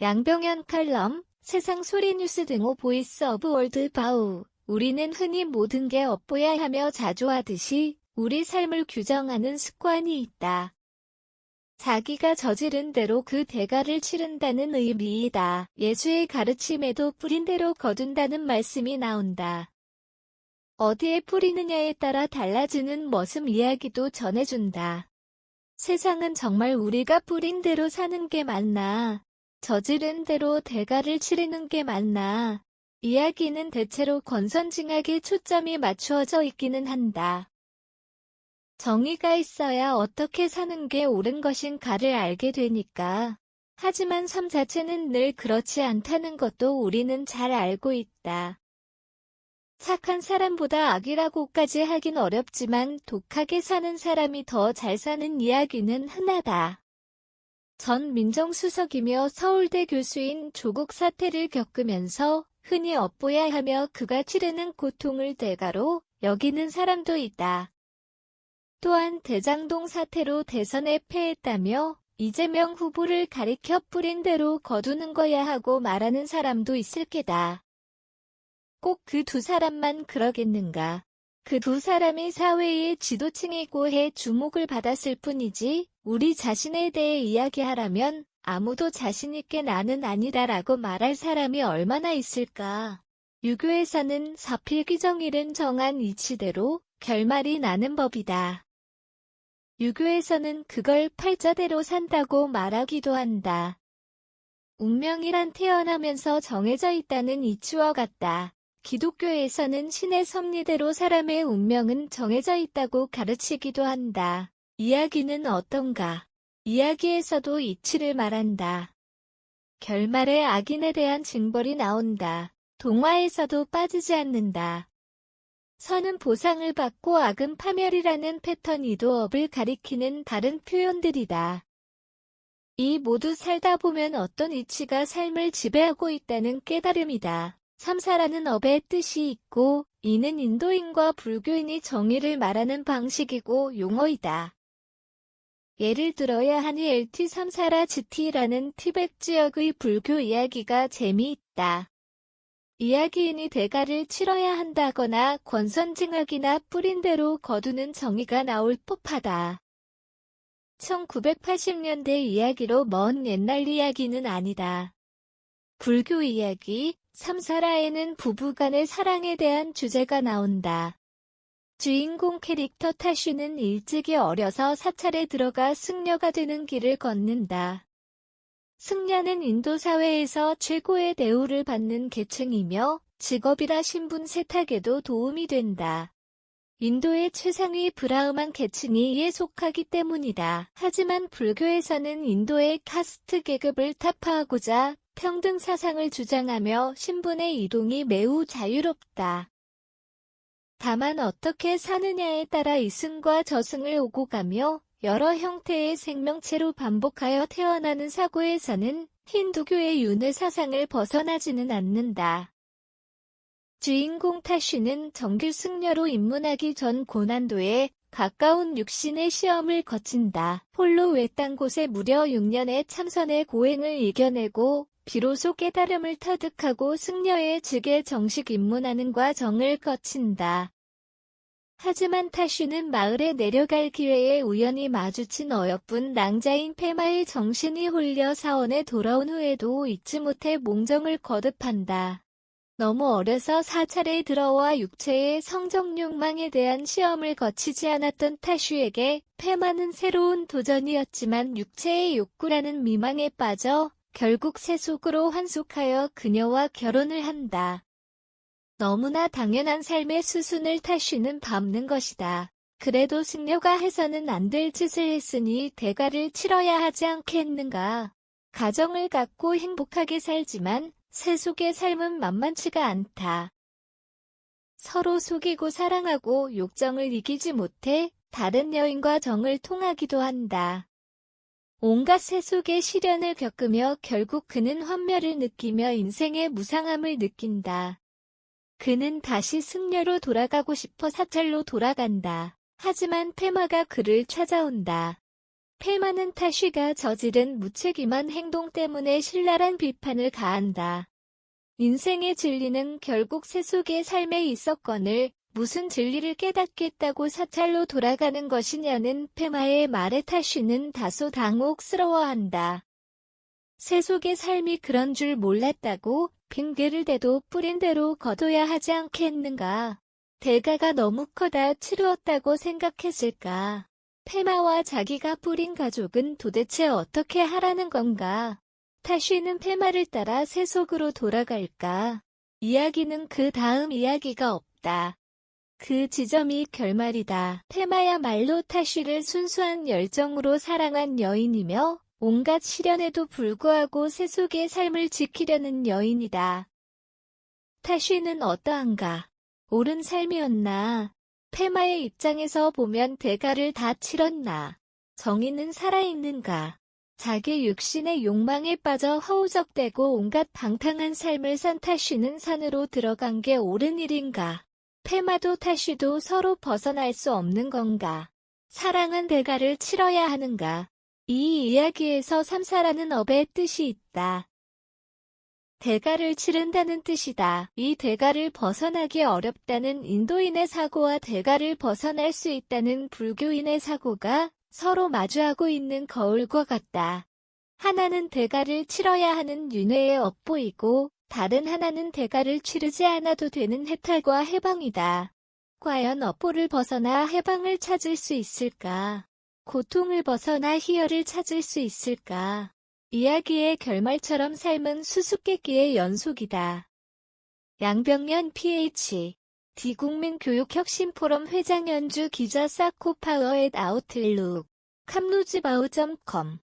양병현 칼럼, 세상 소리 뉴스 등호 보이스 오브 월드 바우. 우리는 흔히 모든 게 엇보야 하며 자주 하듯이 우리 삶을 규정하는 습관이 있다. 자기가 저지른 대로 그 대가를 치른다는 의미이다. 예수의 가르침에도 뿌린 대로 거둔다는 말씀이 나온다. 어디에 뿌리느냐에 따라 달라지는 머슴 이야기도 전해준다. 세상은 정말 우리가 뿌린 대로 사는 게 맞나? 저지른 대로 대가를 치르는 게 맞나? 이야기는 대체로 권선징악에 초점이 맞추어져 있기는 한다. 정의가 있어야 어떻게 사는 게 옳은 것인가를 알게 되니까. 하지만 삶 자체는 늘 그렇지 않다는 것도 우리는 잘 알고 있다. 착한 사람보다 악이라고까지 하긴 어렵지만 독하게 사는 사람이 더 잘 사는 이야기는 흔하다. 전 민정수석이며 서울대 교수인 조국 사태를 겪으면서 흔히 엇보야 하며 그가 치르는 고통을 대가로 여기는 사람도 있다. 또한 대장동 사태로 대선에 패했다며 이재명 후보를 가리켜 뿌린 대로 거두는 거야 하고 말하는 사람도 있을 게다. 꼭 그 두 사람만 그러겠는가? 그 두 사람이 사회의 지도층이고 해 주목을 받았을 뿐이지 우리 자신에 대해 이야기하라면 아무도 자신있게 나는 아니다라고 말할 사람이 얼마나 있을까? 유교에서는 사필귀정일은 정한 이치대로 결말이 나는 법이다. 유교에서는 그걸 팔자대로 산다고 말하기도 한다. 운명이란 태어나면서 정해져 있다는 이치와 같다. 기독교에서는 신의 섭리대로 사람의 운명은 정해져 있다고 가르치기도 한다. 이야기는 어떤가? 이야기에서도 이치를 말한다. 결말에 악인에 대한 징벌이 나온다. 동화에서도 빠지지 않는다. 선은 보상을 받고 악은 파멸이라는 패턴이도 업을 가리키는 다른 표현들이다. 이 모두 살다 보면 어떤 이치가 삶을 지배하고 있다는 깨달음이다. 삼사라는 업의 뜻이 있고 이는 인도인과 불교인이 정의를 말하는 방식이고 용어이다. 예를 들어야 하니 LT 삼사라 지티라는 티벳 지역의 불교 이야기가 재미있다. 이야기인이 대가를 치러야 한다거나 권선징악이나 뿌린 대로 거두는 정의가 나올 법하다. 1980년대 이야기로 먼 옛날 이야기는 아니다. 불교 이야기 삼사라에는 부부간의 사랑에 대한 주제가 나온다. 주인공 캐릭터 타슈는 일찍이 어려서 사찰에 들어가 승려가 되는 길을 걷는다. 승려는 인도 사회에서 최고의 대우를 받는 계층이며 직업이라 신분 세탁에도 도움이 된다. 인도의 최상위 브라흐만 계층이 이에 속하기 때문이다. 하지만 불교에서는 인도의 카스트 계급을 타파하고자 평등 사상을 주장하며 신분의 이동이 매우 자유롭다. 다만 어떻게 사느냐에 따라 이승과 저승을 오고 가며 여러 형태의 생명체로 반복하여 태어나는 사고에서는 힌두교의 윤회 사상을 벗어나지는 않는다. 주인공 타슈는 정규 승려로 입문하기 전 고난도에 가까운 육신의 시험을 거친다. 홀로 외딴 곳에 무려 6년의 참선의 고행을 이겨내고 비로소 깨달음을 터득하고 승려의 직에 정식 입문하는 과정을 거친다. 하지만 타슈는 마을에 내려갈 기회에 우연히 마주친 어여쁜 낭자인 페마의 정신이 홀려 사원에 돌아온 후에도 잊지 못해 몽정을 거듭한다. 너무 어려서 사찰에 들어와 육체의 성적 욕망에 대한 시험을 거치지 않았던 타슈에게 페마는 새로운 도전이었지만 육체의 욕구라는 미망에 빠져 결국 세속으로 환속하여 그녀와 결혼을 한다. 너무나 당연한 삶의 수순을 타슈는 밟는 것이다. 그래도 승려가 해서는 안 될 짓을 했으니 대가를 치러야 하지 않겠는가. 가정을 갖고 행복하게 살지만 세속의 삶은 만만치가 않다. 서로 속이고 사랑하고 욕정을 이기지 못해 다른 여인과 정을 통하기도 한다. 온갖 세속의 시련을 겪으며 결국 그는 환멸을 느끼며 인생의 무상함을 느낀다. 그는 다시 승려로 돌아가고 싶어 사찰로 돌아간다. 하지만 페마가 그를 찾아온다. 페마는 타쉬가 저지른 무책임한 행동 때문에 신랄한 비판을 가한다. 인생의 진리는 결국 세속의 삶에 있었거늘 무슨 진리를 깨닫겠다고 사찰로 돌아가는 것이냐는 페마의 말에 타쉬는 다소 당혹스러워한다. 세속의 삶이 그런 줄 몰랐다고 핑계를 대도 뿌린 대로 거둬야 하지 않겠는가. 대가가 너무 커다 치루었다고 생각했을까. 페마와 자기가 뿌린 가족은 도대체 어떻게 하라는 건가. 타쉬는 페마를 따라 세속으로 돌아갈까. 이야기는 그 다음 이야기가 없다. 그 지점이 결말이다. 페마야말로 타쉬를 순수한 열정으로 사랑한 여인이며 온갖 시련에도 불구하고 세속의 삶을 지키려는 여인이다. 타쉬는 어떠한가? 옳은 삶이었나? 페마의 입장에서 보면 대가를 다 치렀나? 정의는 살아있는가? 자기 육신의 욕망에 빠져 허우적대고 온갖 방탕한 삶을 산 타쉬는 산으로 들어간 게 옳은 일인가? 페마도 타쉬도 서로 벗어날 수 없는 건가? 사랑은 대가를 치러야 하는가? 이 이야기에서 삼사라는 업의 뜻이 있다. 대가를 치른다는 뜻이다. 이 대가를 벗어나기 어렵다는 인도인의 사고와 대가를 벗어날 수 있다는 불교인의 사고가 서로 마주하고 있는 거울과 같다. 하나는 대가를 치러야 하는 윤회의 업보이고 다른 하나는 대가를 치르지 않아도 되는 해탈과 해방이다. 과연 업보를 벗어나 해방을 찾을 수 있을까? 고통을 벗어나 희열을 찾을 수 있을까? 이야기의 결말처럼 삶은 수수께끼의 연속이다. 양병연 PH 디국민교육혁신포럼 회장 연주 기자 사코파워 앳 아웃룩 캄루즈바우.com